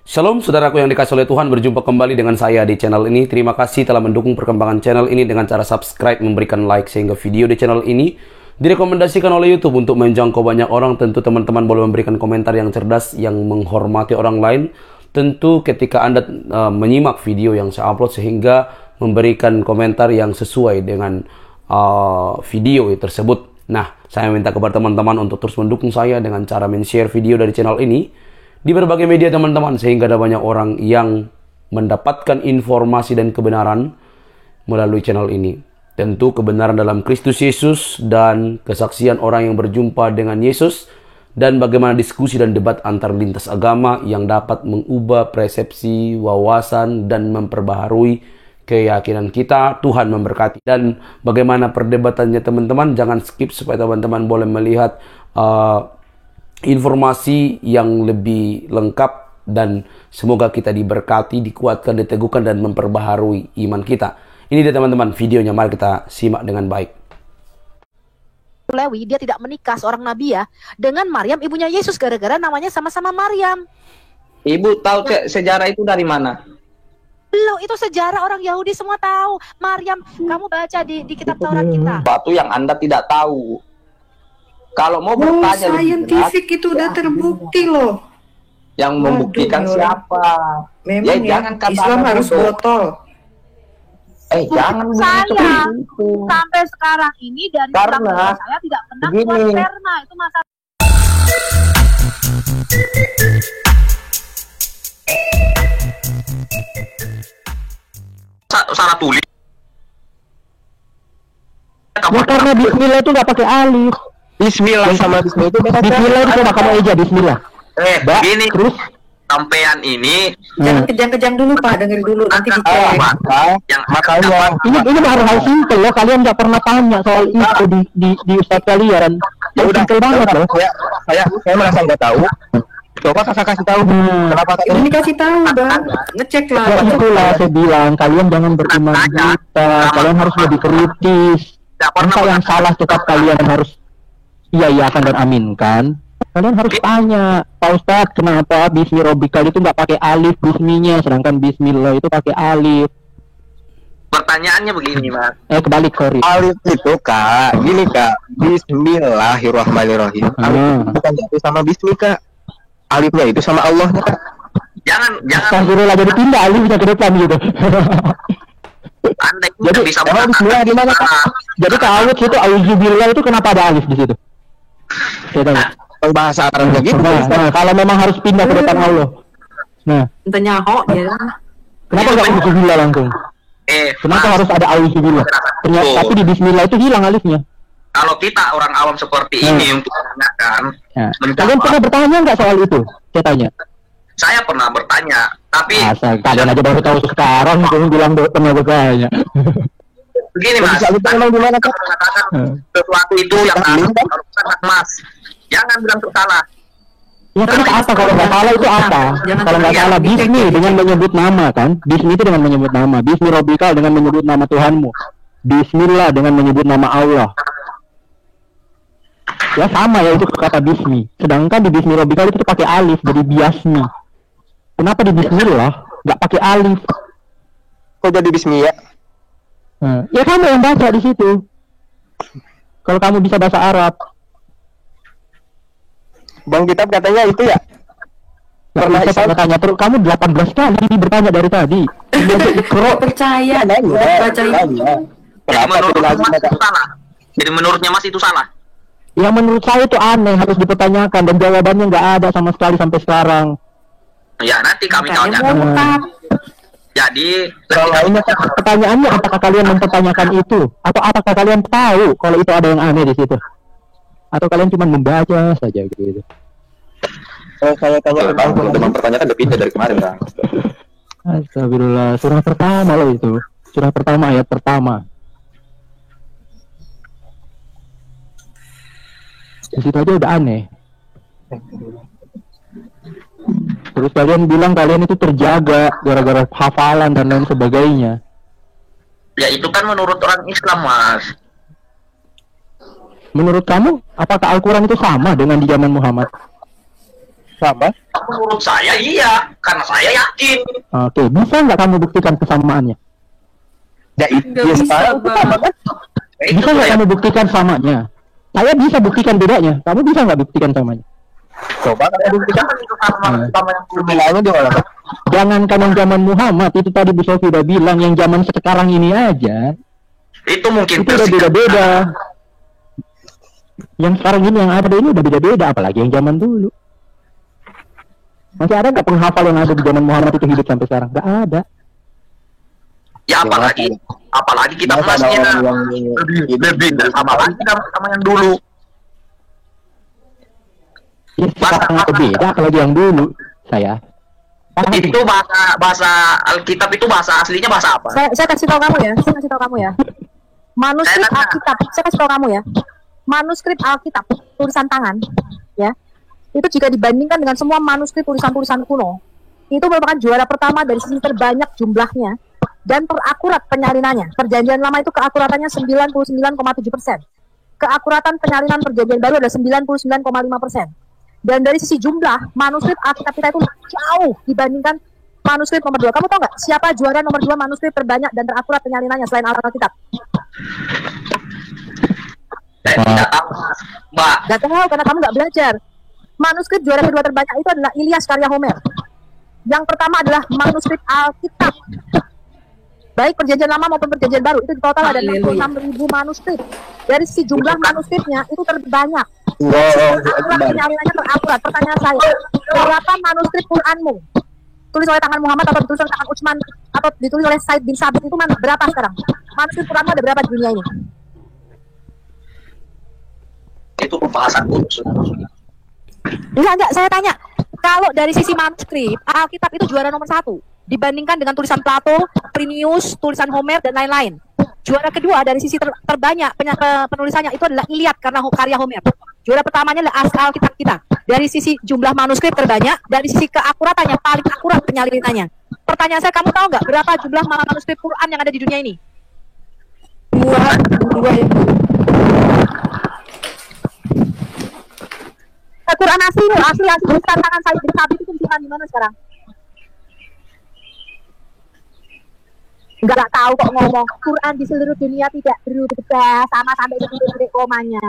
Shalom saudaraku yang dikasih oleh Tuhan, berjumpa kembali dengan saya di channel ini. Terima kasih telah mendukung perkembangan channel ini dengan cara subscribe, memberikan like, sehingga video di channel ini direkomendasikan oleh YouTube untuk menjangkau banyak orang. Tentu teman-teman boleh memberikan komentar yang cerdas, yang menghormati orang lain. Tentu ketika Anda menyimak video yang saya upload, sehingga memberikan komentar yang sesuai dengan video tersebut. Nah, saya minta kepada teman-teman untuk terus mendukung saya dengan cara men-share video dari channel ini di berbagai media teman-teman, sehingga ada banyak orang yang mendapatkan informasi dan kebenaran melalui channel ini. Tentu kebenaran dalam Kristus Yesus dan kesaksian orang yang berjumpa dengan Yesus, dan bagaimana diskusi dan debat antar lintas agama yang dapat mengubah persepsi, wawasan, dan memperbaharui keyakinan kita. Tuhan memberkati. Dan bagaimana perdebatannya teman-teman, jangan skip supaya teman-teman boleh melihat informasi yang lebih lengkap, dan semoga kita diberkati, dikuatkan, diteguhkan, dan memperbaharui iman kita. Ini dia teman-teman videonya, mari kita simak dengan baik. Lewi, dia tidak menikah, seorang nabi ya, dengan Maryam ibunya Yesus, gara-gara namanya sama-sama Maryam. Ibu tahu sejarah itu dari mana? Loh, itu sejarah orang Yahudi semua tahu. Maryam, kamu baca di kitab Taurat kita. Batu yang Anda tidak tahu. Kalau mau bertanya saintifik itu udah terbukti loh. Yang membuktikan siapa? Memang ya, jangan katakan Islam harus botol. Jangan saya sampai sekarang ini dari karena saya tidak pernah keluar sperma. Itu masalah. Salah tulis. Ya karena bismillah itu nggak pakai alif. Bismillah sama bismillah itu beda. Bismillah itu coba kamu aja bismillah. Gini terus sampean ini jangan kejang-kejang dulu Pak, dengerin dulu nanti dicek. Makanya ini baru hal simple loh, kalian nggak pernah tanya soal itu di ustadz kalian. Ya udah simple banget loh. Saya merasa nggak tahu. Coba kakak kasih tahu kenapa ini kasih tahu Bang, ngecek lah. Ya itulah saya bilang, kalian jangan beriman buta, kalian harus lebih kritis. Apa yang salah tetap kalian harus iya-iyakan dan aminkan. Kalian harus tanya, Pak Ustadz, kenapa bismi robikal itu nggak pakai alif bisminya, sedangkan bismillah itu pakai alif. Pertanyaannya begini Mas. Kebalik, sorry. Alif itu Kak, gini Kak, Bismillahirrahmanirrahim. Alif bukan jatuh sama bismi Kak. Alifnya itu sama Allahnya Kak. Jangan. Astagfirullah, jadi pindah alifnya ke depan gitu. Anda jadi bisa bismillah gimana Kak? Jadi ta'awudz itu auzubillah itu kenapa ada alif di situ? Kita bahasa Arabnya gitu. Nah, kalau memang harus pindah ke depan Allah. Nah, nyaho ya. Kenapa enggak auzubillah langsung? Kenapa harus ada auzubillah? Ternyata tapi di bismillah itu hilang alifnya. Kalau kita orang awam seperti ini untuk menanyakan, kalian pernah bertanya nggak soal itu? Saya tanya. Saya pernah bertanya, tapi kalian aja baru tahu sekarang, kamu bilang pernah bertanya. Begini Mas, gimana Kak? Sesuatu itu yang harus Mas. Jangan bilang salah. Ya terus apa kalau nggak salah itu apa? Kalau nggak salah bismi dengan menyebut nama kan? Bismi itu dengan menyebut nama. Bismi robikal dengan menyebut nama Tuhanmu. Bismillah dengan menyebut nama Allah. Ya sama ya itu kata bismi. Sedangkan di bismi robikal itu pakai alif jadi biasmi. Kenapa di bismillah nggak pakai alif? Kok jadi bismi ya? Ya kamu yang baca di situ. Kalau kamu bisa bahasa Arab. Bang Kitab katanya itu ya. Pernah saya tanya terus, kamu 18 kali bertanya dari tadi. Percaya baca itu. Jadi menurutnya Mas itu salah. Ya menurut saya itu aneh, harus dipertanyakan, dan jawabannya nggak ada sama sekali sampai sekarang. Ya nanti kami tanya. Jadi pertanyaannya, apakah kalian mempertanyakan itu, atau apakah kalian tahu kalau itu ada yang aneh di situ, atau kalian cuma membaca saja gitu? Saya tanya ke Bang, kalau mempertanyakan udah pindah dari kemarin Bang. Astagfirullah, surah pertama loh itu, surah pertama ayat pertama. Di situ aja udah aneh. Terus kalian bilang kalian itu terjaga gara-gara hafalan dan lain sebagainya. Ya itu kan menurut orang Islam Mas. Menurut kamu, apakah Al-Quran itu sama dengan di zaman Muhammad? Sama? Menurut saya iya, karena saya yakin. Oke, bisa nggak kamu buktikan kesamaannya? Ya itu Nggak ya bisa, sekarang Bang. sama kan? Ya, itu Bisa nggak saya. kamu buktikan samanya? Saya bisa buktikan bedanya. Kamu bisa nggak buktikan samanya? Coba kan buktikan Itu sama yang dulu. bilangnya gimana kan? Jangankan yang zaman Muhammad, itu tadi Bu Sofi udah bilang, yang zaman sekarang ini aja, Itu mungkin itu udah beda-beda. Yang sekarang ini yang ada ini udah beda-beda, apalagi yang zaman dulu. Masih ada nggak penghafal yang ada di zaman Muhammad itu hidup sampai sekarang? Nggak ada. Ya apalagi kita Masa ada emasnya orang yang lebih sama lagi sama yang dulu. Ya, sekarang itu beda apalagi yang dulu. Saya. Itu bahasa Alkitab itu bahasa aslinya bahasa apa? Saya kasih tahu kamu ya. Saya kasih tahu kamu ya. Manuskrip Alkitab. Saya kasih tahu kamu ya. Manuskrip Alkitab tulisan tangan, ya. Itu jika dibandingkan dengan semua manuskrip tulisan-tulisan kuno, itu merupakan juara pertama dari sisi terbanyak jumlahnya dan terakurat penyalinannya. Perjanjian lama itu keakuratannya 99,7%. Keakuratan penyalinan perjanjian baru adalah 99,5%. Dan dari sisi jumlah, manuskrip Alkitab kita itu jauh dibandingkan manuskrip nomor 2. Kamu tahu nggak siapa juara nomor 2 manuskrip terbanyak dan terakurat penyalinannya selain Alkitab? Saya tidak tahu, Mbak. Gak tahu karena kamu nggak belajar. Manuskrip juara kedua terbanyak itu adalah Ilyas karya Homer. Yang pertama adalah manuskrip Alkitab. Baik perjanjian lama maupun perjanjian baru itu di total ada 66.000 manuskrip. Dari sisi jumlah manuskripnya itu terbanyak. Akurat penyalinannya terakurat. Pertanyaan saya, berapa manuskrip Quranmu? Tulis oleh tangan Muhammad atau ditulis oleh tangan Utsman atau ditulis oleh Said bin Sabit itu mana? Berapa sekarang? Manuskrip Quranmu ada berapa di dunia ini? Itu pembahasan khusus. Enggak, saya tanya. Kalau dari sisi manuskrip, Alkitab itu juara nomor 1 dibandingkan dengan tulisan Plato, Plinius, tulisan Homer dan lain-lain. Juara kedua dari sisi terbanyak penulisannya itu adalah Iliad karena karya Homer. Juara pertamanya adalah Alkitab kita. Dari sisi jumlah manuskrip terbanyak, dari sisi keakuratannya paling akurat penyalinannya. Pertanyaan saya, kamu tahu nggak berapa jumlah manuskrip Quran yang ada di dunia ini? Dua ya. Quran asli loh, asli bukan tangan saya bin Sabit itu disimpan di mana sekarang? Enggak tahu kok ngomong Quran di seluruh dunia tidak berubah sama sampai detik komanya.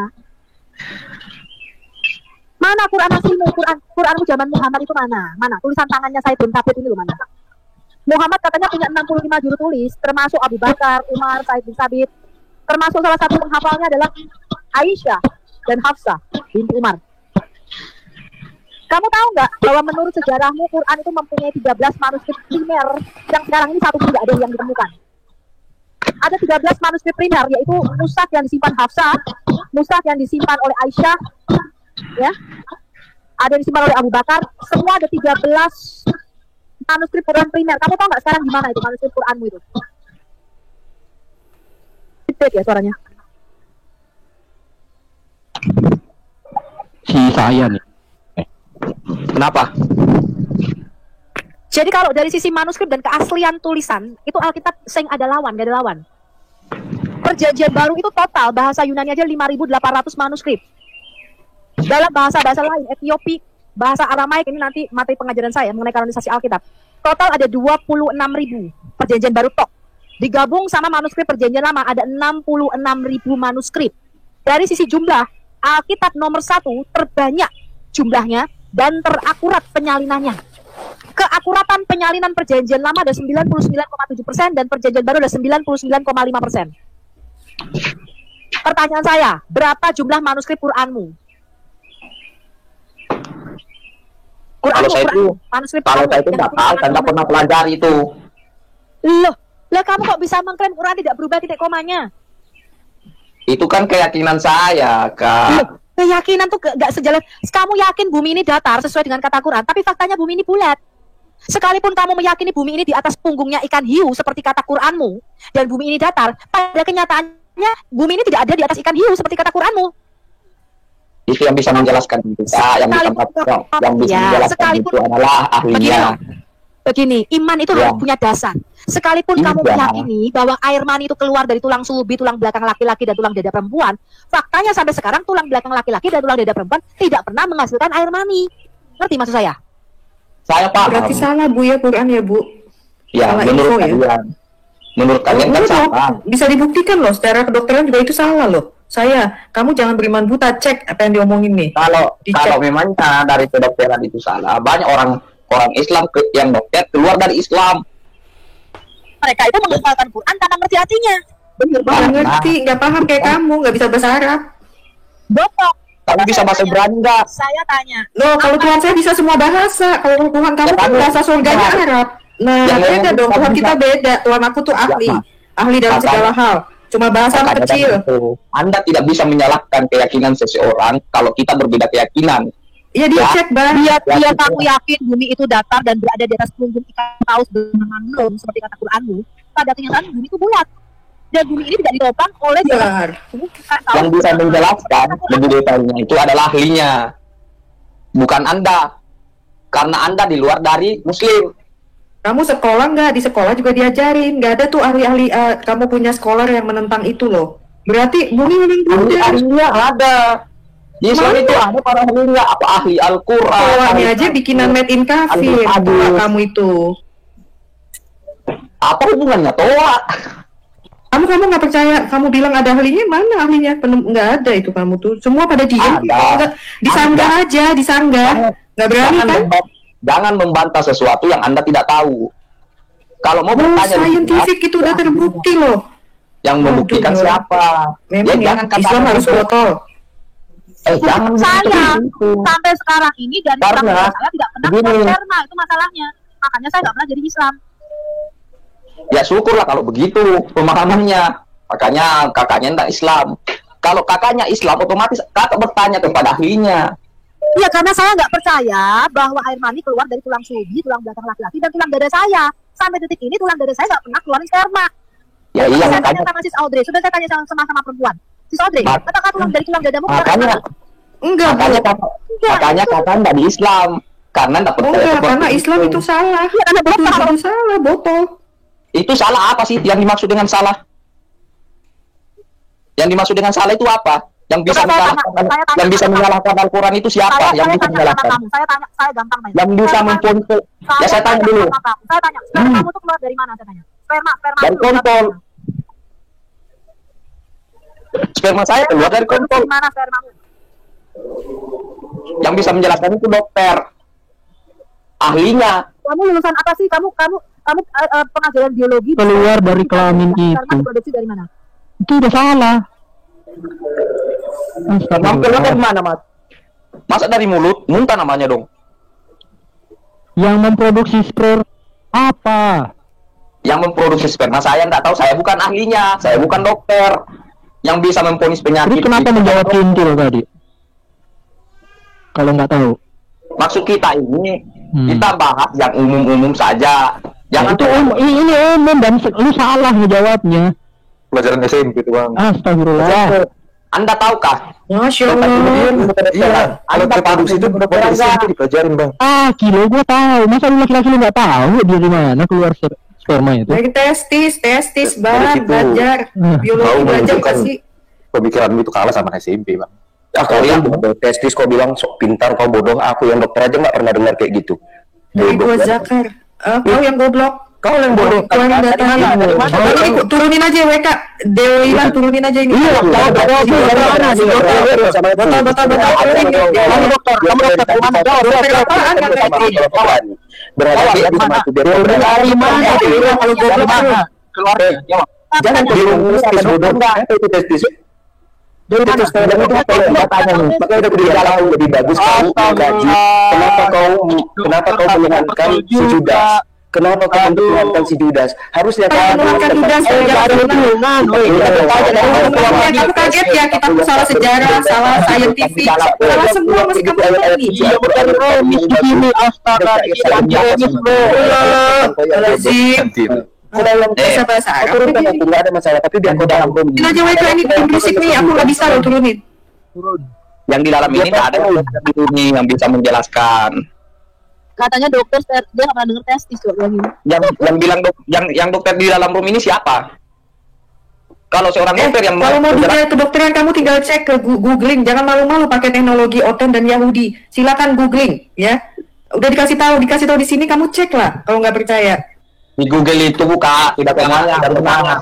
Mana Quran aslimu? Quranmu zaman Muhammad itu mana? Mana? Tulisan tangannya Said bin Sabit ini loh mana? Muhammad katanya punya 65 juru tulis, termasuk Abu Bakar, Umar, Said bin Sabit. Termasuk salah satu penghafalnya adalah Aisyah dan Hafsah binti Umar. Kamu tahu nggak bahwa menurut sejarahmu Quran itu mempunyai 13 manuskrip primer yang sekarang ini satu pun nggak ada yang ditemukan. Ada 13 manuskrip primer yaitu mushaf yang disimpan Hafsah, mushaf yang disimpan oleh Aisyah, ya, ada yang disimpan oleh Abu Bakar. Semua ada 13 manuskrip Quran primer. Kamu tahu nggak sekarang di mana itu manuskrip Quranmu itu? Gede ya suaranya. Si saya nih. Kenapa? Jadi kalau dari sisi manuskrip dan keaslian tulisan, itu Alkitab sing ada lawan, gak ada lawan. Perjanjian baru itu total bahasa Yunani aja 5.800 manuskrip. Dalam bahasa-bahasa lain, Etiopi, bahasa Aramaik, ini nanti materi pengajaran saya mengenai kanonisasi Alkitab. Total ada 26.000 perjanjian baru tok. Digabung sama manuskrip perjanjian lama ada 66.000 manuskrip. Dari sisi jumlah, Alkitab nomor 1 terbanyak jumlahnya dan terakurat penyalinannya. Keakuratan penyalinan perjanjian lama ada 99,7% dan perjanjian baru ada 99,5%. Pertanyaan saya, berapa jumlah manuskrip Quranmu? Kalau saya itu, manuskrip kalau saya itu nggak tahu dan nggak pernah pelajari itu. Lah kamu kok bisa mengklaim Quran tidak berubah titik komanya? Itu kan keyakinan saya, Kak. Keyakinan tuh gak sejalan. Kamu yakin bumi ini datar sesuai dengan kata Quran, tapi faktanya bumi ini bulat. Sekalipun kamu meyakini bumi ini di atas punggungnya ikan hiu seperti kata Quranmu, dan bumi ini datar, pada kenyataannya bumi ini tidak ada di atas ikan hiu seperti kata Quranmu. Itu yang bisa menjelaskan itu, Kak. Yang bisa menjelaskan itu adalah ahlinya. Begini, iman itu harus punya dasar. Sekalipun kamu meyakini bahwa air mani itu keluar dari tulang sulbi, tulang belakang laki-laki dan tulang dada perempuan, faktanya sampai sekarang tulang belakang laki-laki dan tulang dada perempuan tidak pernah menghasilkan air mani. Ngerti maksud saya? Saya paham. Berarti salah Bu ya Quran ya Bu. Ya, salah menurut info, ya? kalian. Menurut kalian kan Enggak dong. salah. Bisa dibuktikan loh, secara kedokteran juga itu salah loh. Kamu jangan beriman buta, cek apa yang diomongin nih. Kalau Dicek. memangnya dari kedokteran itu salah, banyak orang Islam yang dokter keluar dari Islam. Mereka itu menghafalkan Quran tanpa ngerti artinya. Bener Nggak banget. ngerti, nggak paham kayak kamu, nggak bisa bahasa Arab. Botok. Kamu bisa bahasa Ibrani nggak? Saya tanya. Loh, kalau Tuhan saya bisa semua bahasa. Kalau Tuhan kamu Ya, kan kamu- bahasa surganya Ya. Arab. Nah, Ya, beda yang dong. kamu Tuhan kita bisa- beda. Tuhan aku tuh ahli. Ya, Ahli dalam Makanya- segala hal. Cuma bahasa Makanya kecil. kan itu, Anda tidak bisa menyalahkan keyakinan seseorang kalau kita berbeda keyakinan. Iya, dicek, Bang. Dia Ya, kamu yakin bumi itu datar dan berada di atas punggung ikan paus bernama Nun seperti kata Quranmu. Pada kenyataan bumi itu bulat. Dan bumi ini tidak ditopang oleh Benar. Yang bisa menjelaskan lebih detailnya itu adalah ahlinya, bukan Anda. Karena Anda di luar dari Muslim. Kamu sekolah nggak? Di sekolah juga diajarin. Nggak ada tuh ahli-ahli, kamu punya scholar yang menentang itu loh. Berarti bumi memang beda. Ahlinya ada. Di Islam Mana? itu ada para ahlinya, apa ahli Al-Quran. Sekolahnya aja bikinan made in kafir. Aduh. Toa kamu itu. Apa hubungannya toa? Kamu nggak percaya? Kamu bilang ada ahlinya, mana ahlinya? Nggak ada itu kamu tuh. Semua pada diam. Ada. Nggak, disanggah aja, disanggah. Nggak berani kan? Jangan membantah sesuatu yang Anda tidak tahu. Kalau mau bertanya Scientific itu udah terbukti loh. yang membuktikan Aduh, siapa? Memang ya, jangan katakan Islam harus itu. botol. Jangan Saya begitu. sampai sekarang ini dari Karena orang tua saya tidak pernah begini. keluar sperma, itu masalahnya. Makanya saya nggak pernah jadi Islam. Ya syukurlah kalau begitu pemahamannya. Makanya kakaknya tidak Islam. Kalau kakaknya Islam, otomatis kakak bertanya kepada ahlinya. Iya, karena saya nggak percaya bahwa air mani keluar dari tulang sulbi, tulang belakang laki-laki, dan tulang dada saya. Sampai detik ini tulang dada saya nggak pernah keluarin sperma. Ya iya, Saya tanya makanya sama Sis Audrey, sudah saya tanya sama perempuan. Sis Audrey, apakah tulang dari tulang dadamu keluar makanya air mani? Enggak, Bu. makanya kakak tidak di Islam. Karena tidak percaya Enggak, seperti karena Islam itu salah. Iya, karena botol. Itu salah, botol. Itu salah apa sih yang dimaksud dengan salah? Yang dimaksud dengan salah itu apa? Yang bisa Coba saya menyalahkan tanya yang bisa sama menyalahkan Al-Quran itu siapa? Saya Yang bisa tanya sama menyalahkan? kamu, saya gampang tanya. Yang bisa Saya memfonto. Ya saya tanya dulu. sama kamu. Saya tanya, sperma kamu tuh keluar dari mana? Saya tanya. Sperma Dari itu keluar kontol. mana? Sperma saya keluar dari kontol. Dari mana spermamu? Yang bisa menjelaskan itu dokter. Ahlinya. Kamu lulusan apa sih? Kamu pengajaran biologi. Keluar dari kelamin Sperma itu. diproduksi dari mana? Itu udah salah. Memang keluar dari mana, Mas? Masa dari mulut? Muntah namanya dong. Yang memproduksi sperma apa? Yang memproduksi sperma saya nggak tahu. Saya bukan ahlinya. Saya bukan dokter. Yang bisa memvonis penyakit. Terus kenapa menjawab kintil tadi? Kalau nggak tahu. Maksud kita ini kita bahas yang umum-umum saja. Yang Itu ini umum dan lu salah ngejawabnya. Pelajaran SMP itu bang. Astagfirullah. Anda tahukah? Masya Allah. Iya, alat reproduksi itu waktu SMP dipelajarin bang. Kilo gua tahu. Masa lu laki-laki lu nggak tahu dia di mana keluar sperma itu? Dari testis, Bang. Dari situ. Belajar. Biologi Tahu belajar menunjukkan kasih. pemikiranmu itu kalah sama SMP bang. Ya kalian bodoh testis kau bilang sok pintar kau bodoh, aku yang dokter aja nggak pernah dengar kayak gitu. Dari gua Zakar. Kau yang goblok. Kau yang bodoh. Kau yang datang. Turunin aja WK. Dewi Ilan turunin aja ini. Iya, Betul. Apaan kan nanti? Berarti dia bisa mati dari mana? Kalau goblok tuh. Keluar. Jawab. Jangan dirumus testis bodoh. Apa itu testis? Jadi testis bodoh itu apa yang kita tanya nih? Makanya udah di dalam lebih bagus kau mengkaji. Kenapa kau menyenangkan si Judas? Kenapa kau menyenangkan si Judas? Harusnya kau Menurunkan Judas dari hubungan. Kamu kaget ya, kita tuh salah sejarah, salah saintifik, salah semua masih kamu ini. Iya bukan remis di sini. Astaga, ini remis bro. Lazim. Bisa bahasa Arab. turunkan itu nggak ada masalah, tapi biar kau dalam bumi. Ini aja WK ini berisik nih, aku nggak bisa loh turunin. Yang di dalam ini nggak ada ini yang bisa menjelaskan. Katanya dokter, dia nggak pernah denger testis loh. Yang bilang yang dokter di dalam room ini siapa? Kalau seorang dokter yang kalau mau detail kedokteran kamu tinggal cek ke googling, jangan malu-malu pakai teknologi Oton dan Yahudi. Silakan googling ya. Udah dikasih tahu di sini, kamu cek lah kalau nggak percaya. di Google itu buka, tidak semuanya benar.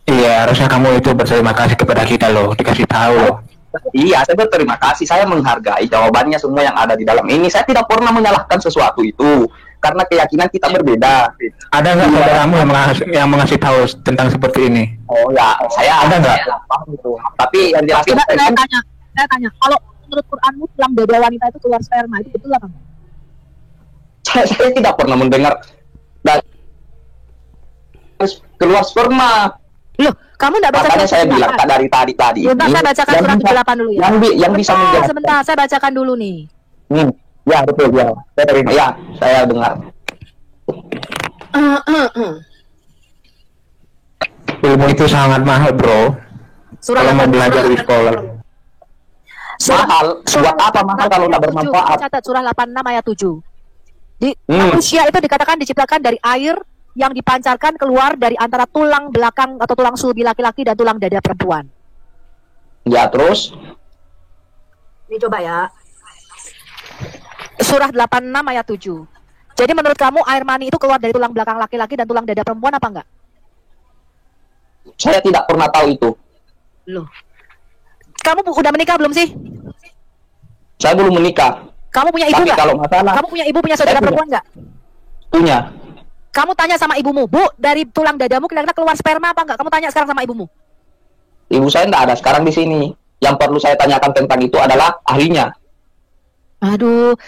Iya, harusnya kamu itu berterima kasih kepada kita loh, dikasih tahu loh. Iya, saya berterima kasih, saya menghargai jawabannya semua yang ada di dalam ini. Saya tidak pernah menyalahkan sesuatu itu, karena keyakinan kita berbeda. Ada nggak saudaramu yang mengasih tahu tentang seperti ini? Oh ya, saya ada nggak? Tapi yang jelas Saya tanya, kalau menurut Quranmu tulang dada wanita itu keluar sperma, itu betul apa? Saya tidak pernah mendengar dan keluar sperma. Loh, kamu enggak baca Makanya surat saya 78? bilang dari tadi. Sebentar, saya bacakan surat 78 dulu ya. Yang bisa menjelaskan. Sebentar, saya bacakan dulu nih. Ya betul ya. Saya terima. Ya, saya dengar. Ilmu itu sangat mahal, bro. Surah Kalau mau belajar di sekolah. Mahal. Buat apa mahal kalau tidak bermanfaat? Catat surah 86 ayat 7. Manusia itu dikatakan diciptakan dari air yang dipancarkan keluar dari antara tulang belakang atau tulang sulbi laki-laki dan tulang dada perempuan. Ya, terus? Ini coba ya. Surah 86 ayat 7. Jadi menurut kamu air mani itu keluar dari tulang belakang laki-laki dan tulang dada perempuan apa enggak? Saya tidak pernah tahu itu. Loh. Kamu udah menikah belum sih? Saya belum menikah. Kamu punya ibu Tapi nggak? kalau masalah, Kamu punya ibu, punya saudara perempuan nggak? punya. Kamu tanya sama ibumu, Bu, dari tulang dadamu kira-kira keluar sperma apa enggak? Kamu tanya sekarang sama ibumu. Ibu saya tidak ada sekarang di sini. Yang perlu saya tanyakan tentang itu adalah ahlinya. Aduh.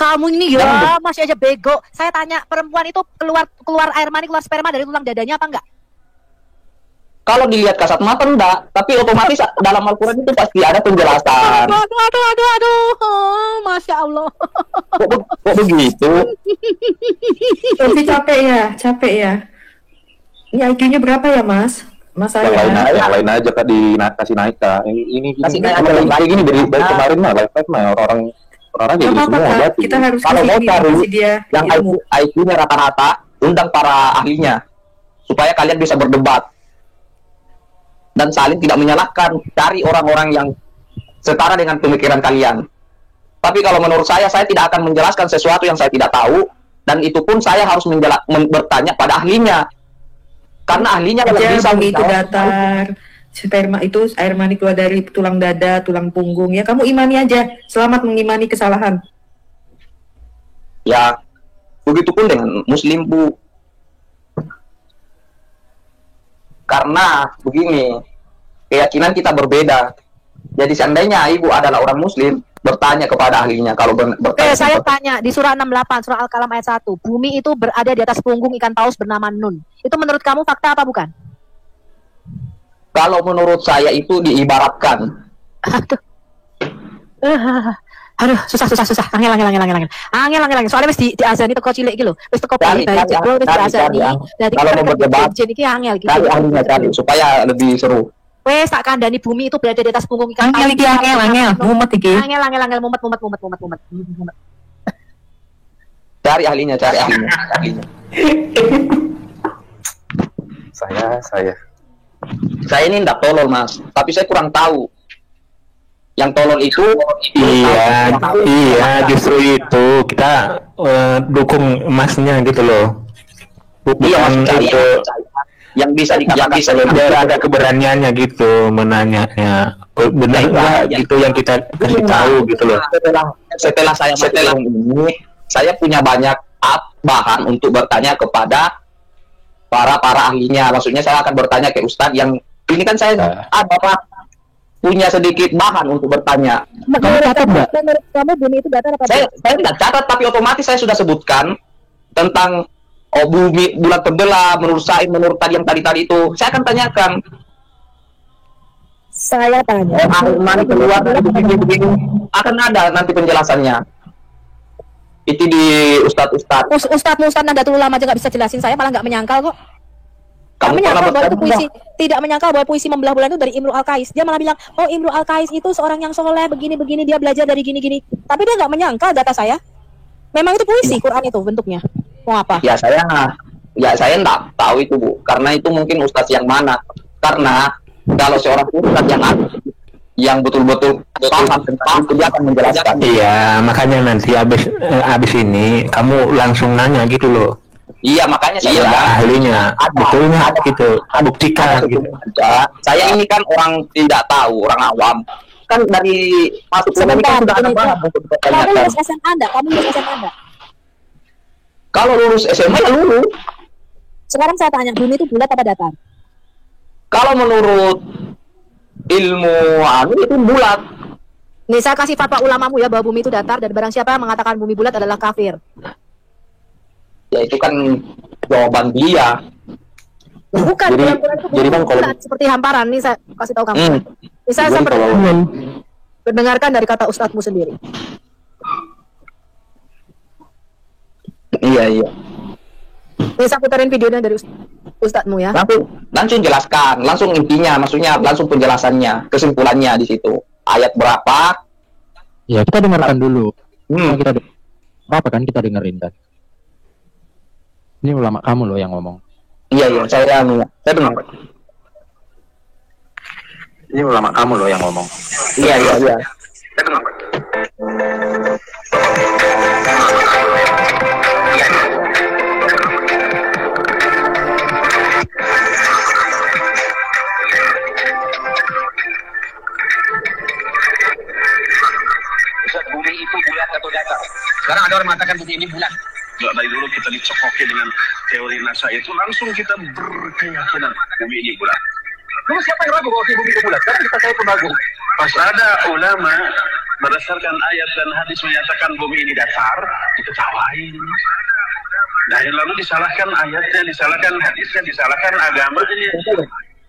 Kamu ini ya masih aja bego. Saya tanya, perempuan itu keluar air mani, keluar sperma dari tulang dadanya apa enggak? Kalau dilihat kasat mata enggak, tapi otomatis dalam Al-Quran itu pasti ada penjelasan. Aduh. Masya Allah. Kok begitu? Tapi capek ya. Ini IQ-nya berapa ya, Mas? Mas saya. Yang lain aja Kak, kasih naik Kak. Ini Kasih naik kalau aja. kayak gini dari kemarin mah live mah orang jadi Nggak apa-apa, semua Kak. berarti. Kita harus Kalau mau cari kasih dia yang ilmu. IQ-nya rata-rata, undang para ahlinya supaya kalian bisa berdebat dan saling tidak menyalahkan. Cari orang-orang yang setara dengan pemikiran kalian. Tapi kalau menurut saya tidak akan menjelaskan sesuatu yang saya tidak tahu, dan itu pun saya harus bertanya pada ahlinya, karena ahlinya lebih bisa Bumi itu menjawab. datar, sperma itu air mani keluar dari tulang dada, tulang punggung. Ya kamu imani aja, selamat mengimani kesalahan. Ya, begitupun dengan Muslim, Bu. Karena begini, keyakinan kita berbeda. Jadi seandainya ibu adalah orang Muslim, bertanya kepada ahlinya. Kalau bertanya, Saya tanya di surah 68, surah Al-Qalam ayat 1. Bumi itu berada di atas punggung ikan paus bernama Nun. Itu menurut kamu fakta apa bukan? kalau menurut saya itu diibaratkan. Aduh, susah. Angel. Soalnya wis diazani teko cilik iki lho. Wis teko bayi jebol wis diazani. Dadi Kalau mau berdebat, iki angel gitu. cari ahlinya cari supaya lebih seru. Wes tak kandhani bumi itu berada di atas punggung ikan paus. Angel, mumet iki. Angel, mumet. Cari ahlinya. Saya ini tidak tolol, Mas, tapi saya kurang tahu. Yang tolol itu Iya, justru itu kita dukung emasnya gitu loh. iya, Bukan cari itu yang bisa dikatakan biar ada keberaniannya gitu menanyanya. Benar nggak gitu yang kita kasih tahu gitu loh. Setelah ini, saya punya banyak bahan untuk bertanya kepada para ahlinya. Maksudnya saya akan bertanya ke Ustadz yang ini kan saya punya sedikit bahan untuk bertanya. Kamu catat enggak? Menurut kamu bumi itu datar apa? Saya tidak catat, tapi otomatis saya sudah sebutkan tentang bumi bulan tenggelam menurut tadi yang tadi itu. Saya akan tanyakan. Saya tanya. Mana keluar dari begini akan ada nanti penjelasannya. Itu di Ustadz. Ustadz Nahdlatul Ulama aja nggak bisa jelasin, saya malah nggak menyangkal kok. Kamu Menyangkal bahwa itu pernah puisi, tidak menyangkal bahwa puisi membelah bulan itu dari Imru Al-Qais. Dia malah bilang, oh Imru Al-Qais itu seorang yang soleh, begini, dia belajar dari gini. Tapi dia nggak menyangkal data saya. Memang itu puisi, Quran itu bentuknya. Mau apa? Ya saya Ya saya enggak tahu itu Bu, karena itu mungkin ustadz yang mana. Karena kalau seorang ustadz yang betul-betul paham tentang itu, dia akan menjelaskan. Iya, makanya nanti abis ini kamu langsung nanya gitu loh. Iya, makanya saya ahlinya, betulnya gitu, buktikan gitu. Saya ini kan orang tidak tahu, orang awam. Kan dari masuk Sebentar, sudah ada banget untuk kamu ditanyakan. lulus SMA enggak? Kamu lulus SMA enggak? Kalau lulus SMA ya lulus. Sekarang saya tanya, bumi itu bulat apa datar? Kalau menurut ilmu itu bulat. Nih saya kasih fatwa ulamamu ya bahwa bumi itu datar, dan barang siapa yang mengatakan bumi bulat adalah kafir. Ya itu kan jawaban dia. Bukan, Jadi- bulan-bulan itu jadi bumi Bang, kalau- bulat seperti hamparan. Nih saya kasih tahu kamu. Nih saya Jadi pernah kalau- mendengarkan dari kata ustadzmu sendiri. Iya. Nih saya putarin videonya dari ustadzmu ya. Langsung jelaskan, langsung intinya, maksudnya langsung penjelasannya, kesimpulannya di situ. Ayat berapa? Ya kita dengarkan dulu. Hmm. Apa kan kita dengerin kan? Ini ulama kamu loh yang ngomong. Iya, saya dengar. Ini ulama kamu loh yang ngomong. Iya. Bumi itu bulat atau datar? Sekarang ada orang mengatakan bumi ini bulat. Dari dulu kita dicokoki dengan teori NASA itu, langsung kita berkeyakinan bumi ini bulat. Lalu siapa yang ragu bahwa bumi itu bulat? Karena saya pun ragu. Pas ada ulama berdasarkan ayat dan hadis menyatakan bumi ini datar, diketawain. Nah, lalu disalahkan ayatnya, disalahkan hadisnya, disalahkan agamanya.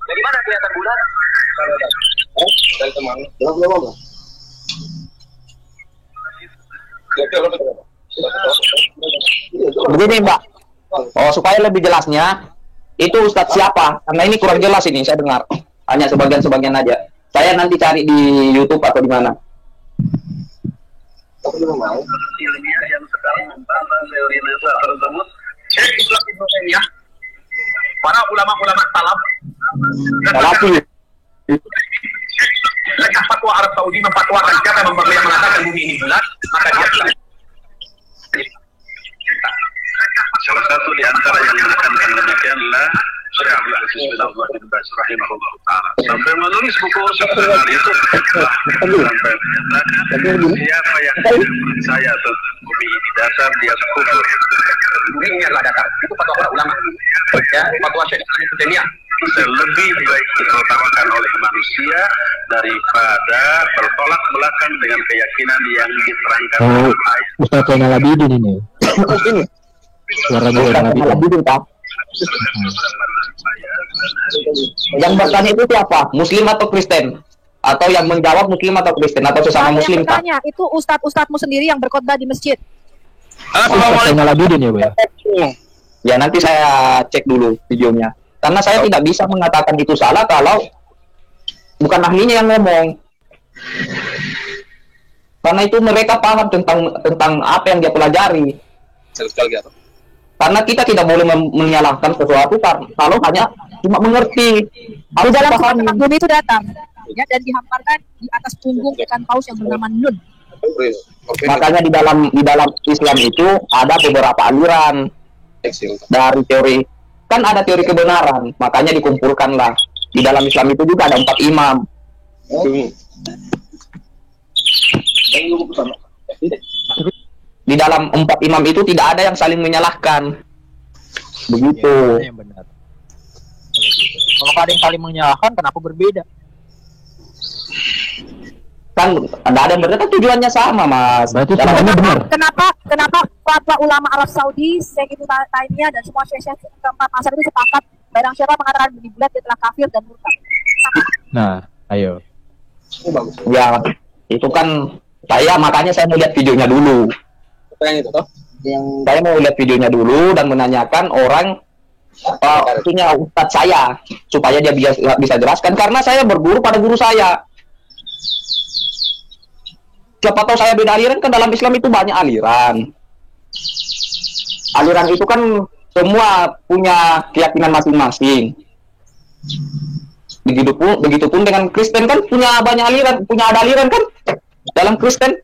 Dari mana kelihatan bulat? Dari teman. Begini Mbak, supaya lebih jelasnya, itu Ustadz siapa? Karena ini kurang jelas ini, saya dengar. Hanya sebagian-sebagian aja. Saya nanti cari di YouTube atau di mana. Ilmiah yang sedang membahas teori NASA tersebut, Syekh Islam Ibnu Taimiyah, para ulama-ulama salaf, Salafi. Lekah fatwa Arab Saudi memfatwakan siapa yang mengatakan bumi ini bulat, maka dia bulat. Salah satu di antara yang menekankan demikianlah Syekh Abdul Aziz bin Abdullah bin Baz rahimahullah ta'ala, sampai menulis buku sebesar itu, sampai menyatakan siapa yang percaya atau bumi ini datar, dia kufur. Bumi ini adalah datar, itu fatwa para ulama, ya, fatwa Syekh Islam Ibnu Taimiyah. Lebih baik ditertawakan oleh manusia daripada bertolak belakang dengan keyakinan yang diterangkan Oh, dalam ayat. Ustaz Zainal Abidin ini. Suaranya Zainal Abidin. Yang bertanya itu siapa? Muslim atau Kristen? Atau yang menjawab Muslim atau Kristen? Atau sesama Yang Muslim Pak? bertanya itu ustadz-ustadzmu sendiri yang berkhotbah di masjid. Ustaz Zainal Abidin ya, Bu ya? Ya nanti saya cek dulu videonya. Karena saya tidak bisa mengatakan itu salah kalau bukan ahlinya yang ngomong. Karena itu mereka paham tentang apa yang dia pelajari. Karena kita tidak boleh menyalahkan sesuatu kalau hanya cuma mengerti. Di dalam kata bumi itu datar, ya, dan dihamparkan di atas punggung ikan paus yang bernama Nun. Makanya di dalam Islam itu ada beberapa aliran dari teori. Kan ada teori kebenaran, makanya dikumpulkanlah. Di dalam Islam itu juga ada 4 imam. Di dalam 4 imam itu tidak ada yang saling menyalahkan. Begitu. Yang benar. Kalau ada yang saling menyalahkan, kenapa berbeda? Kan ada yang benar, kan tujuannya sama, Mas. Berarti Dalam- semuanya benar. Kenapa fatwa ulama Arab Saudi, Syekh Ibnu Taimiyah dan semua syekh keempat mazhab itu sepakat barang siapa mengatakan bumi bulat dia telah kafir dan murtad. Nah, ayo. Ya, itu kan makanya saya mau lihat videonya dulu. Saya mau lihat videonya dulu dan menanyakan orang punya ustadz saya supaya dia bisa jelaskan, karena saya berguru pada guru saya. Siapa tahu saya beda aliran, kan dalam Islam itu banyak aliran. Aliran itu kan semua punya keyakinan masing-masing. Begitupun dengan Kristen kan punya banyak aliran, ada aliran kan dalam Kristen.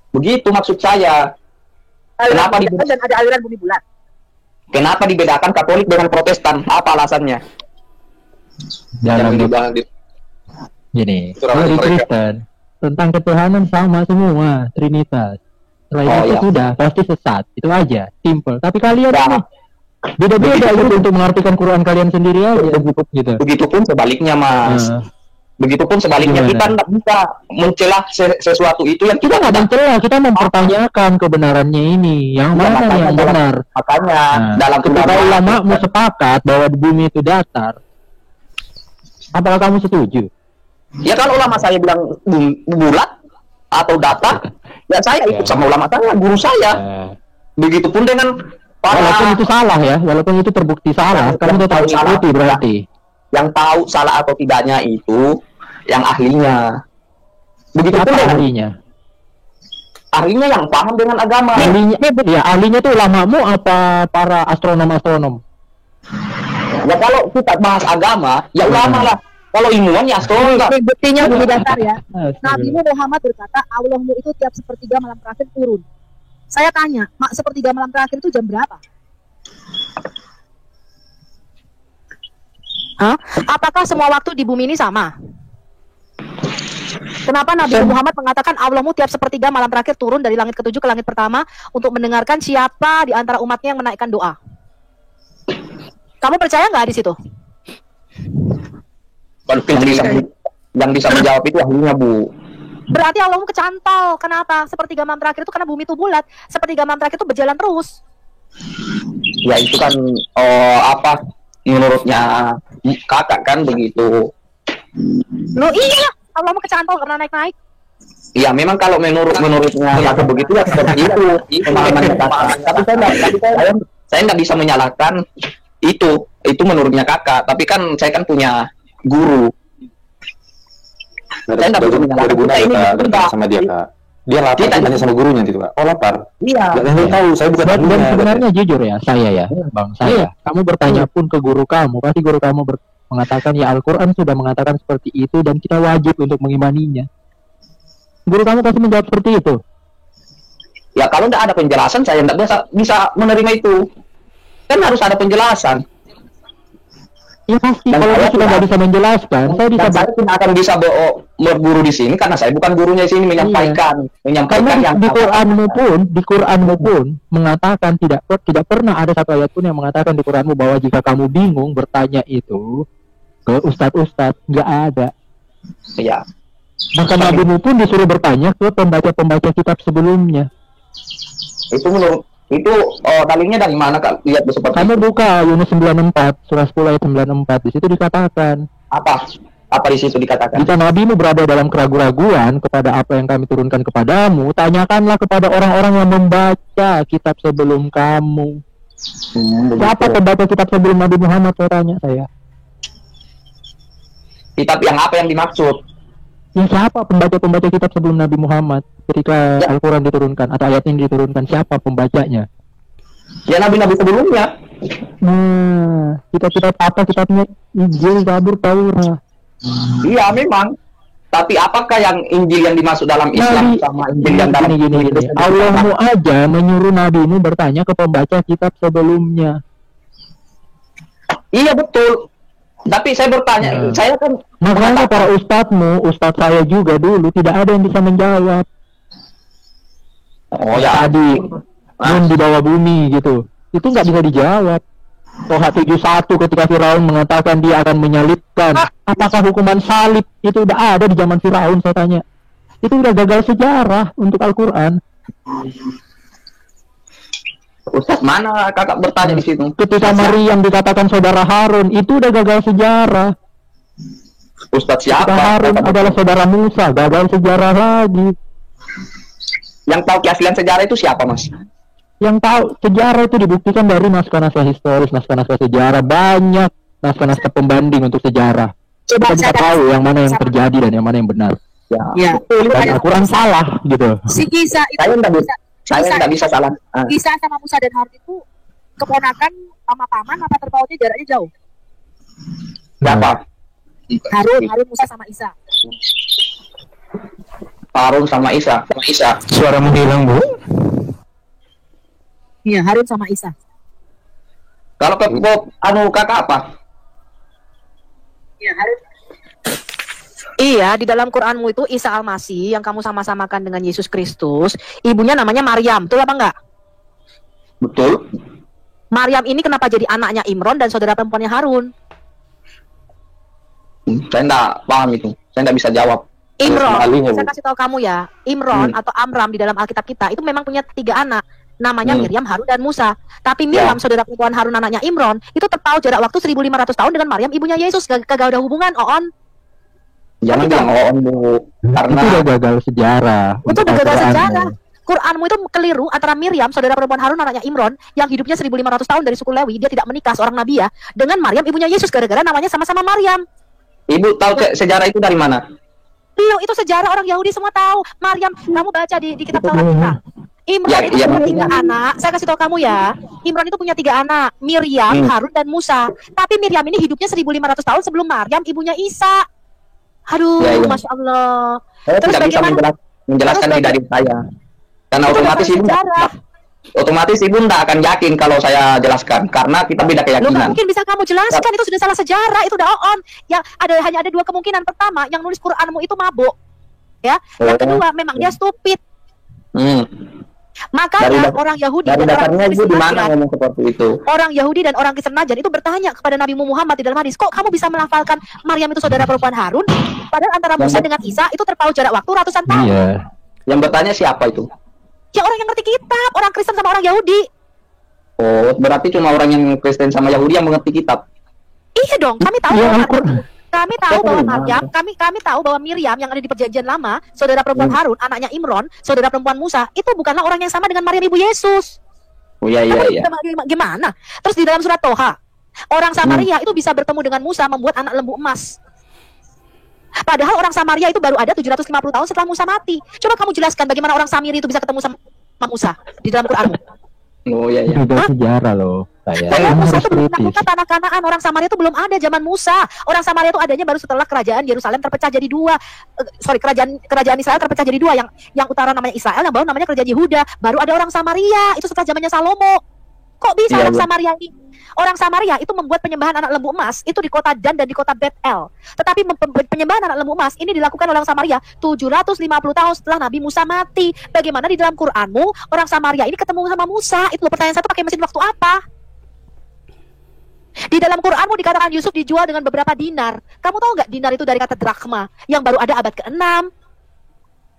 Begitu maksud saya. Kenapa dan ada aliran bumi bulat? Kenapa dibedakan Katolik dengan Protestan? Apa alasannya? Dalam gini, kalau di Kristen tentang ketuhanan sama semua, Trinitas. Selain itu sudah pasti sesat, itu aja, simple. Tapi kalian ini beda-beda gitu untuk mengartikan Quran kalian sendiri aja. Gitu. Begitupun sebaliknya, Mas. Begitupun sebaliknya. Gimana? Kita tidak bisa mencelah sesuatu itu yang kita nggak mencelah, kita mempertanyakan kebenarannya ini, yang mana yang benar. Makanya dalam ketika ulama mau sepakat bahwa bumi itu datar, apakah kamu setuju? Ya kalau ulama saya bilang bulat atau datar, ya saya ikut sama ulama saya, guru saya. Begitupun dengan walaupun itu salah ya, walaupun itu terbukti salah, kamu tetap ikuti berarti. Yang tahu salah atau tidaknya itu yang ahlinya. Begitupun dengan ahlinya. Ahlinya yang paham dengan agama. Ahlinya itu ulamamu apa para astronom-astronom? Ya kalau kita bahas agama, ya ulama lah. Kalau ilmuwan ya astronom. Buktinya bumi datar ya. Nabi Muhammad berkata, Allahmu itu tiap sepertiga malam terakhir turun. Saya tanya, sepertiga malam terakhir itu jam berapa? Apakah semua waktu di bumi ini sama? Kenapa Nabi Muhammad mengatakan Allahmu tiap sepertiga malam terakhir turun dari langit ketujuh ke langit pertama untuk mendengarkan siapa di antara umatnya yang menaikkan doa? Kamu percaya nggak di situ? Yang bisa menjawab itu ahlinya, Bu. Berarti Allahmu kecantol. Kenapa? Sepertiga malam terakhir itu karena bumi itu bulat. Sepertiga malam terakhir itu berjalan terus. Ya itu kan apa menurutnya kakak kan begitu. Loh iya, Allahmu kecantol karena naik-naik. Iya, memang kalau menurutnya kakak begitu ya seperti itu. Pemahaman kakak. Tapi saya nggak bisa menyalahkan itu menurutnya kakak. Tapi kan saya kan punya guru. Saya nggak bisa menyalahkan sama dia, Kak. Dia lapar tanya sama gurunya gitu, Kak. Oh, lapar. Iya. Saya tahu, saya bukan dan sebenarnya jujur ya, saya ya, Bang, saya. Kamu bertanya pun ke guru kamu, pasti guru kamu mengatakan ya Al-Quran sudah mengatakan seperti itu dan kita wajib untuk mengimaninya. Guru kamu pasti menjawab seperti itu. Ya kalau tidak ada penjelasan saya tidak bisa menerima itu. Kan harus ada penjelasan. Ya pasti, kalau saya sudah nggak bisa menjelaskan, saya tidak akan bisa berguru di sini karena saya bukan gurunya di sini menyampaikan karena yang di Quranmu pun mengatakan tidak pernah ada satu ayat pun yang mengatakan di Quranmu bahwa jika kamu bingung bertanya itu ke ustadz, nggak ada. Ya. Maka nabimu pun disuruh bertanya ke pembaca kitab sebelumnya. Itu dalilnya dari mana, Kak? Lihat seperti kamu buka Yunus 94 surah 10 ayat 94, di situ dikatakan apa di situ dikatakan? Jika nabimu berada dalam keraguan-raguan kepada apa yang kami turunkan kepadamu, tanyakanlah kepada orang-orang yang membaca kitab sebelum kamu. Siapa pembaca kitab sebelum Nabi Muhammad? Saya. Kitab yang apa yang dimaksud? Ya siapa pembaca kitab sebelum Nabi Muhammad ketika Al-Quran diturunkan atau ayat ini diturunkan, siapa pembacanya? Ya nabi-nabi sebelumnya. Kitab apa kitabnya? Injil, Zabur, Taurat. Iya memang. Tapi apakah yang Injil yang dimaksud dalam Islam sama Injil yang dalam gini. Allahmu aja menyuruh nabimu bertanya ke pembaca kitab sebelumnya. Iya betul. Tapi saya bertanya, saya kan makanya para ustadz saya juga dulu tidak ada yang bisa menjawab. Oh ya tadi di bawah bumi gitu, itu nggak bisa dijawab. Toha 71 ketika Firaun mengatakan dia akan menyalibkan, apakah hukuman salib itu udah ada di zaman Firaun? Saya tanya, itu udah gagal sejarah untuk Al-Quran. Ustaz mana kakak bertanya di situ? Ketika Maryam dikatakan saudara Harun, itu udah gagal sejarah. Ustaz siapa? Ketika Harun adalah saudara Musa, gagal sejarah lagi. Yang tahu keaslian sejarah itu siapa, Mas? Yang tahu sejarah itu dibuktikan dari naskah-naskah historis, naskah-naskah sejarah, banyak naskah-naskah pembanding untuk sejarah. Kita bisa tahu yang mana yang terjadi dan yang mana yang benar. Ya. Dan Al-Quran salah gitu. Si kisah itu Saya tidak bisa salah. Isa sama Musa dan Harun itu keponakan sama paman apa terpautnya jaraknya jauh? Siapa? Harun, Musa sama Isa. Harun sama Isa. Suaramu hilang, Bu. Iya, Harun sama Isa. Kalau kakak apa? Iya, Harun. Iya, di dalam Quranmu itu Isa Al-Masih yang kamu sama-samakan dengan Yesus Kristus, ibunya namanya Maryam, betul apa enggak? Betul. Maryam ini kenapa jadi anaknya Imron dan saudara perempuannya Harun? Saya tidak paham itu. Saya tidak bisa jawab. Imron, saya kasih tahu kamu ya, Imron atau Amram di dalam Alkitab kita itu memang punya 3 anak. Namanya Miriam, Harun, dan Musa. Tapi Miriam, saudara perempuan Harun anaknya Imron, itu terpaut jarak waktu 1500 tahun dengan Maryam ibunya Yesus. Kagak ada hubungan, Oon. Jangan bilang Oon, Bu. Karena itu udah gagal sejarah. Itu udah gagal sejarah. Quranmu itu keliru antara Miriam, saudara perempuan Harun anaknya Imron, yang hidupnya 1500 tahun dari suku Lewi, dia tidak menikah, seorang nabi ya, dengan Maryam ibunya Yesus, gara-gara namanya sama-sama Maryam. Ibu tahu sejarah itu dari mana? Itu sejarah orang Yahudi semua tahu. Maryam, kamu baca di kitab Taurat kita. Imron itu punya 3 anak. Saya kasih tahu kamu ya. Imron itu punya 3 anak. Miriam, Harun, dan Musa. Tapi Miriam ini hidupnya 1500 tahun sebelum Maryam, ibunya Isa. Aduh, Masya Allah. Saya tidak bisa menjelaskan dari saya. Karena otomatis ibu tidak akan yakin kalau saya jelaskan. Karena kita beda keyakinan. Mungkin bisa kamu jelaskan, itu sudah salah sejarah. Itu udah on. Yang hanya ada 2 kemungkinan. Pertama, yang nulis Quranmu itu mabuk. Ya. Yang kedua, memang dia stupid. Makanya orang Yahudi dan orang Kristen orang Yahudi dan orang Kristen Najran itu bertanya kepada Nabi Muhammad di dalam hadis, kok kamu bisa melafalkan Maryam itu saudara perempuan Harun, padahal antara Musa dengan Isa itu terpaut jarak waktu ratusan tahun. Iya. Yang bertanya siapa itu? Ya orang yang ngerti kitab, orang Kristen sama orang Yahudi. Oh, berarti cuma orang yang Kristen sama Yahudi yang mengerti kitab. Iya dong, kami tahu. Kami tahu bahwa Maryam, kami tahu bahwa Miriam yang ada di Perjanjian Lama, saudara perempuan Harun, anaknya Imron, saudara perempuan Musa, itu bukanlah orang yang sama dengan Maryam ibu Yesus. Oh iya. Gimana? Terus di dalam surat Toha, orang Samaria itu bisa bertemu dengan Musa membuat anak lembu emas. Padahal orang Samaria itu baru ada 750 tahun setelah Musa mati. Coba kamu jelaskan bagaimana orang Samiri itu bisa ketemu sama Musa di dalam Quran. Oh iya. Itu sejarah loh. Musa itu belum menaklukkan tanah Kanaan. Orang Samaria itu belum ada zaman Musa. Orang Samaria itu adanya baru setelah kerajaan Yerusalem terpecah jadi 2. Kerajaan Israel terpecah jadi 2. Yang utara namanya Israel, yang bawah namanya kerajaan Yehuda. Baru ada orang Samaria. Itu setelah zamannya Salomo. Kok bisa orang Samaria ini? Orang Samaria itu membuat penyembahan anak lembu emas itu di kota Dan dan di kota Bet-El. Tetapi penyembahan anak lembu emas ini dilakukan oleh orang Samaria 750 tahun setelah Nabi Musa mati. Bagaimana di dalam Quranmu orang Samaria ini ketemu sama Musa? Itu pertanyaan satu, pakai mesin waktu apa? Di dalam Quranmu dikatakan Yusuf dijual dengan beberapa dinar. Kamu tahu nggak dinar itu dari kata drakma yang baru ada abad ke-6.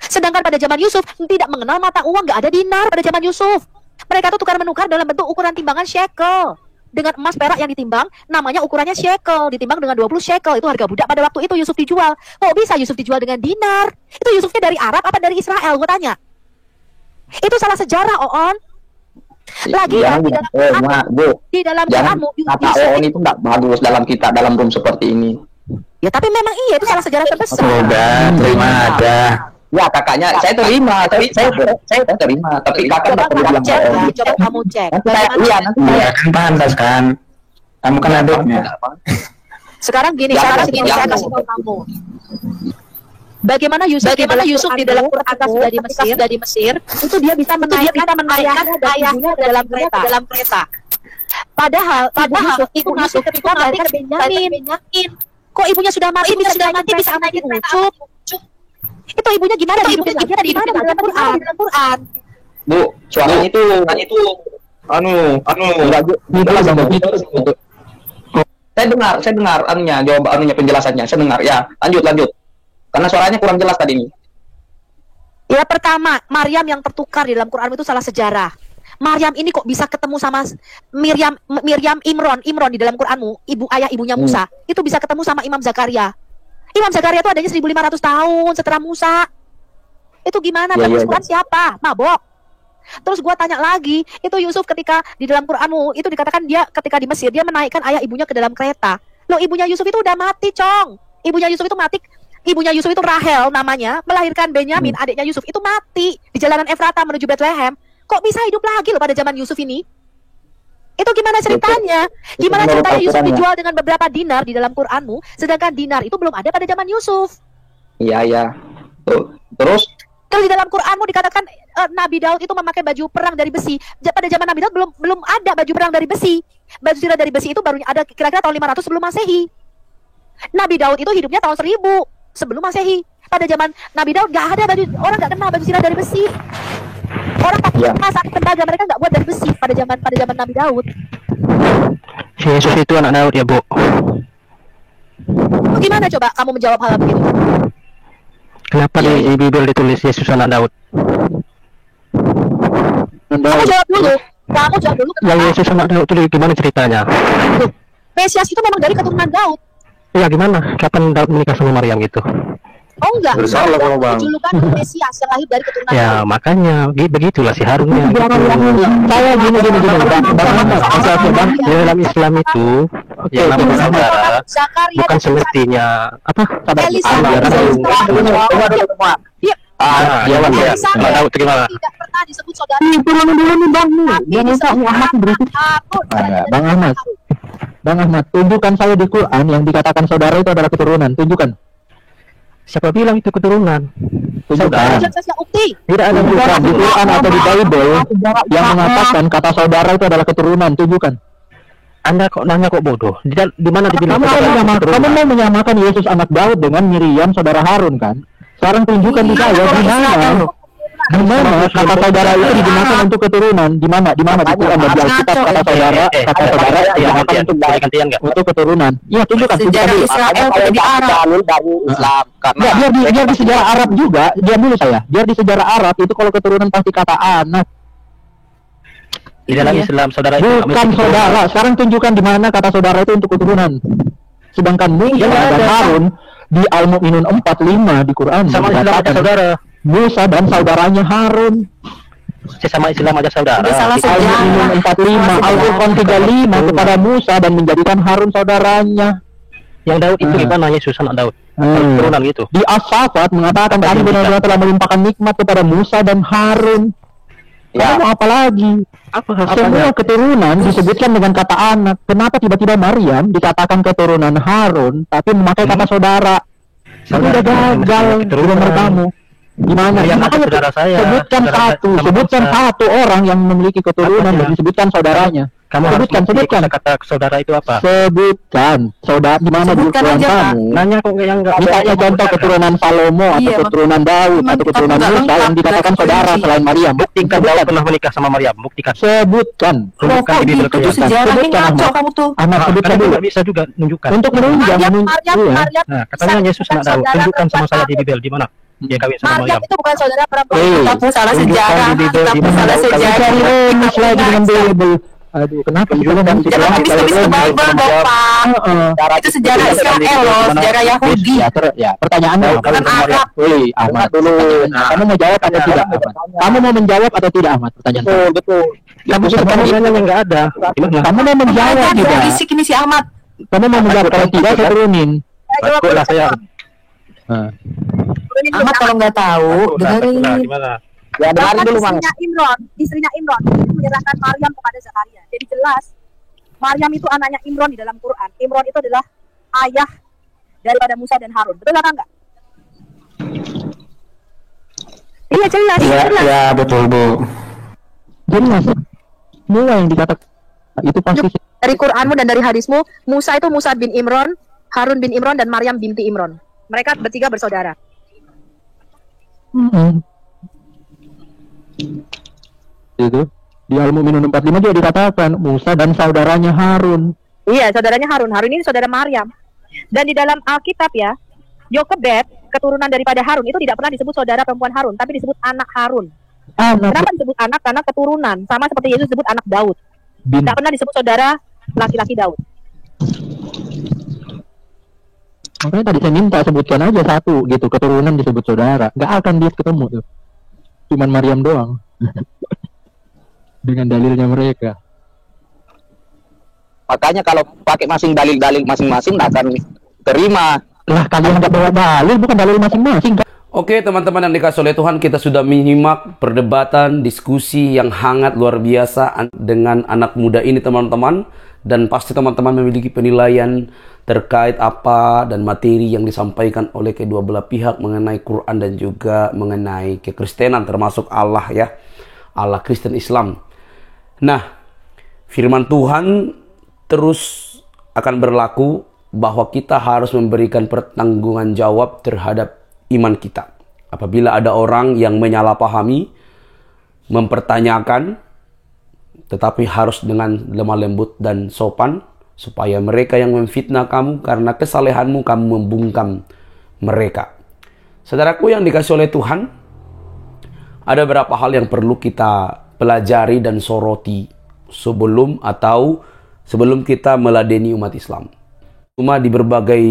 Sedangkan pada zaman Yusuf tidak mengenal mata uang, nggak ada dinar pada zaman Yusuf. Mereka tuh tukar-menukar dalam bentuk ukuran timbangan shekel. Dengan emas perak yang ditimbang, namanya ukurannya shekel. Ditimbang dengan 20 shekel, itu harga budak pada waktu itu Yusuf dijual. Kok bisa Yusuf dijual dengan dinar? Itu Yusufnya dari Arab apa dari Israel? Gue tanya. Itu salah sejarah, Oon. Lagi ya, di dalam Quranmu kata Oon itu nggak bagus dalam kita, dalam room seperti ini. Ya tapi memang iya, itu salah sejarah terbesar. Udah, terima aja. Ya kakaknya, saya terima, saya terima, tapi kakak nggak perlu bilang Oon. Coba kamu cek. Nanti kan pantas kan. Kamu kan adiknya. Sekarang gini, saya kasih tahu kamu. Bagaimana Yusuf di dalam Quran sudah di Mesir, itu dia bisa menaikkan ayahnya dalam kereta. Padahal ibu Yusuf ketika melahirkan Benyamin. Kok ibunya sudah mati bisa menaiki Ucup? Itu ibunya gimana? Ibunya di mana dalam Quran? Bu, suaranya itu saya dengar jawaban penjelasannya. Saya dengar ya. Lanjut. Karena suaranya kurang jelas tadi ini. Ya pertama, Maryam yang tertukar di dalam Quran itu salah sejarah. Maryam ini kok bisa ketemu sama Miriam Imron di dalam Quranmu, ibunya Musa. Itu bisa ketemu sama Imam Zakaria. Imam Zakaria itu adanya 1500 tahun setelah Musa. Itu gimana? Penulis Quran siapa? Mabok. Terus gua tanya lagi, itu Yusuf ketika di dalam Quranmu itu dikatakan dia ketika di Mesir dia menaikkan ayah ibunya ke dalam kereta. Loh, ibunya Yusuf itu udah mati, Cong. Ibunya Yusuf itu mati. Ibunya Yusuf itu Rahel namanya, melahirkan Benyamin, adiknya Yusuf itu mati di jalanan Efrata menuju Bethlehem. Kok bisa hidup lagi loh pada zaman Yusuf ini? Itu gimana ceritanya? Gimana menurut ceritanya Yusuf aturannya. dijual dengan beberapa dinar di dalam Qur'anmu, sedangkan dinar itu belum ada pada zaman Yusuf. Iya, iya. Tuh. Terus Kalau di dalam Qur'anmu dikatakan Nabi Daud itu memakai baju perang dari besi. Pada zaman Nabi Daud belum ada baju perang dari besi. Baju tirai dari besi itu baru ada kira-kira tahun 500 sebelum Masehi. Nabi Daud itu hidupnya tahun 1000 sebelum Masehi. Pada zaman Nabi Daud nggak ada baju, orang nggak kenal baju tirai dari besi. Orang Ya. sakit tembaga mereka nggak buat dari besi pada zaman Nabi Daud. Si Yesus itu anak Daud ya, Bu. Gimana coba kamu menjawab hal begitu? Kenapa di Bible ditulis Yesus anak Daud? Kamu jawab dulu. Kamu jawab dulu. Yang Kenapa? Yesus anak Daud itu gimana ceritanya? Mesias itu memang dari keturunan Daud. Ya gimana? Kapan Daud menikah sama Maryam gitu? Oh enggak. Bersalah kamu, Bang. Julukan Mesias yang lahir dari keturunan Ya Daud. makanya begitulah si Harunnya. Gitu. Saya gini Bang Ahmad, Bang, di dalam Islam itu yang namanya saudara Zakaria bukan dan semestinya apa? Elizabeth. Iya. Ya, Elizabeth Daud terima. tidak pernah disebut saudara. Dulu nih Bang. Tapi disebut Harun. Bang Ahmad. Bang Ahmad, tunjukkan saya di Quran yang dikatakan saudara itu adalah keturunan. Tunjukkan. Siapa bilang itu keturunan? Tunjukkan. Jelasnya ukti. Tidak ada di Quran atau di Bible yang mengatakan kata saudara itu adalah keturunan. Tunjukkan. Anda kok nanya kok bodoh? Di mana dibilang? Kamu mau menyamakan Yesus anak Daud dengan Miriam saudara Harun kan? Sekarang tunjukkan di saya di mana kata saudara itu digunakan untuk keturunan? Di mana di Quran dan di Alkitab kata saudara digunakan untuk keturunan? Iya, tunjukkan. Sejarah Israel pada di Arab. dalil dari Islam karena Ya, biar di sejarah Arab juga. Diam dulu saya. Biar di sejarah Arab itu kalau keturunan pasti kata anak. Di dalam Islam saudara itu Bukan saudara. Sekarang tunjukkan di mana kata saudara itu untuk keturunan. Sedangkan Musa dan Harun di Al-Mu'minun 45 di Quran sama Islam aja dikatakan saudara. Musa dan saudaranya Harun. Sesama Islam aja saudara. Udah salah Di Al-Mu'minun 45, Al-Qur'an 35 kepada Musa dan menjadikan Harun saudaranya. Yang Daud itu gimana Yesus anak Daud? Keturunan gitu. Di As-Safat mengatakan kami benar-benar telah melimpahkan nikmat kepada Musa dan Harun. Ya. Kamu mau apa lagi? Semua keturunan disebutkan dengan kata anak. Kenapa tiba-tiba Maryam dikatakan keturunan Harun tapi memakai kata saudara? Kamu udah gagal benar kamu. Gimana? Yang Makanya saudara saya. sebutkan Saudara satu, sama sebutkan Musa. satu orang yang memiliki keturunan dan disebutkan saudaranya. Kamu harus sebutkan. kata saudara itu apa? Sebutkan saudara di mana di Sebutkan Quran aja, Pak. kamu? Nanya kok yang enggak. Misalnya contoh keturunan Salomo atau Iya, keturunan Daud Cuman atau kita keturunan nggak Musa lengkap, yang dikatakan nggak saudara terperinci. selain Maryam. Buktikan Daud pernah menikah sama Maryam. Buktikan. Sebutkan. Tunjukkan di Bible Itu kalian. sejarah ini Sebutkan, ngaco Ahmad. kamu tuh. Ahmad, sebutkan Karena dulu. nggak bisa juga nunjukkan. Untuk menunjang, Maryam, iya. Nah, katanya Yesus anak Daud. Tunjukkan sama saya di Bible di mana dia kawin sama Maryam Maryam. itu bukan saudara perempuan. Kamu salah sejarah. Kamu salah Cari sejarah. remis lagi dengan Bible. Aduh, kenapa sih kamu Jangan habis-habis ke Bible dong, Pak. Itu sejarah Israel loh, sejarah Yahudi. Ya, pertanyaannya Bukan Arab. Woi, Ahmad dulu. Kamu mau jawab atau tidak, Ahmad? Kamu mau menjawab atau tidak, Ahmad? Pertanyaan. betul. Kamu nanya yang enggak ada. Gimana? Kamu mau menjawab Kan tidak? berisik ini si Ahmad. Kamu mau menjawab kalau tidak saya turunin. Takut lah saya. Ahmad kalau nggak tahu, dengerin. Gimana? Ya dengarin Bahkan dulu, Bang. istrinya Imron itu menyerahkan Maryam kepada Zakaria. Jadi jelas Maryam itu anaknya Imron di dalam Quran. Imron itu adalah ayah daripada Musa dan Harun. Betul apa enggak? Iya jelas. jelas. Ya, betul, Bu. Jadi masuk semua yang dikatakan itu pasti Dari Quranmu dan dari hadismu, Musa itu Musa bin Imron, Harun bin Imron, dan Maryam binti Imron. Mereka bertiga bersaudara. itu. Di Al-Mu'minun 45 juga dikatakan Musa dan saudaranya Harun. Iya, saudaranya Harun. Harun ini saudara Maryam. Dan di dalam Alkitab ya, Yokebed, keturunan daripada Harun, itu tidak pernah disebut saudara perempuan Harun, tapi disebut anak Harun. Kenapa disebut anak? Karena keturunan. Sama seperti Yesus disebut anak Daud. bin. Tidak pernah disebut saudara laki-laki Daud. Makanya tadi saya minta sebutkan aja satu gitu, keturunan disebut saudara. Nggak akan dia ketemu tuh. Cuman Maryam doang. Dengan dalilnya mereka. Makanya kalau pakai dalil-dalil masing-masing nggak akan terima. Lah kalian nggak bawa dalil, bukan dalil masing-masing kan? Oke teman-teman yang dikasih oleh Tuhan, kita sudah menyimak perdebatan, diskusi yang hangat luar biasa dengan anak muda ini teman-teman. Dan pasti teman-teman memiliki penilaian terkait apa dan materi yang disampaikan oleh kedua belah pihak mengenai Quran dan juga mengenai kekristenan, termasuk Allah ya, Allah Kristen Islam. Nah, firman Tuhan terus akan berlaku bahwa kita harus memberikan pertanggungan jawab terhadap iman kita. Apabila ada orang yang menyalahpahami, mempertanyakan, tetapi harus dengan lemah lembut dan sopan, supaya mereka yang memfitnah kamu karena kesalehanmu, kamu membungkam mereka. Saudaraku yang dikasih oleh Tuhan, ada beberapa hal yang perlu kita pelajari dan soroti sebelum kita meladeni umat Islam. Cuma di berbagai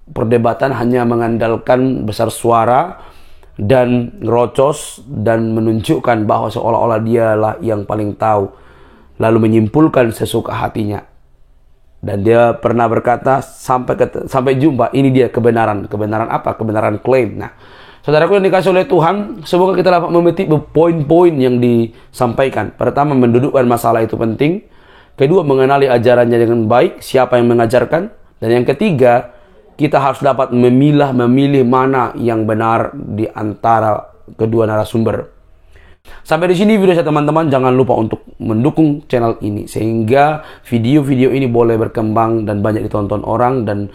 perdebatan hanya mengandalkan besar suara dan ngerocos dan menunjukkan bahwa seolah-olah dialah yang paling tahu, lalu menyimpulkan sesuka hatinya. Dan dia pernah berkata, sampai jumpa, ini dia kebenaran. Kebenaran apa? Kebenaran klaim. Nah, saudaraku yang dikasih oleh Tuhan, semoga kita dapat memetik poin-poin yang disampaikan. Pertama, mendudukkan masalah itu penting. Kedua, mengenali ajarannya dengan baik, siapa yang mengajarkan. Dan yang ketiga, kita harus dapat memilih mana yang benar di antara kedua narasumber. Sampai di sini video saya teman-teman. Jangan lupa untuk mendukung channel ini sehingga video-video ini boleh berkembang dan banyak ditonton orang, dan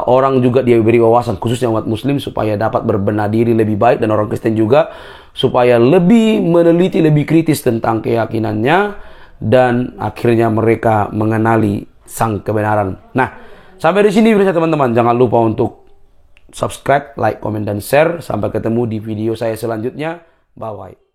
orang juga dia beri wawasan khususnya umat muslim supaya dapat berbenah diri lebih baik, dan orang Kristen juga supaya lebih meneliti, lebih kritis tentang keyakinannya, dan akhirnya mereka mengenali sang kebenaran. Nah, sampai di sini video saya teman-teman. Jangan lupa untuk subscribe, like, komen, dan share. Sampai ketemu di video saya selanjutnya. Bye-bye.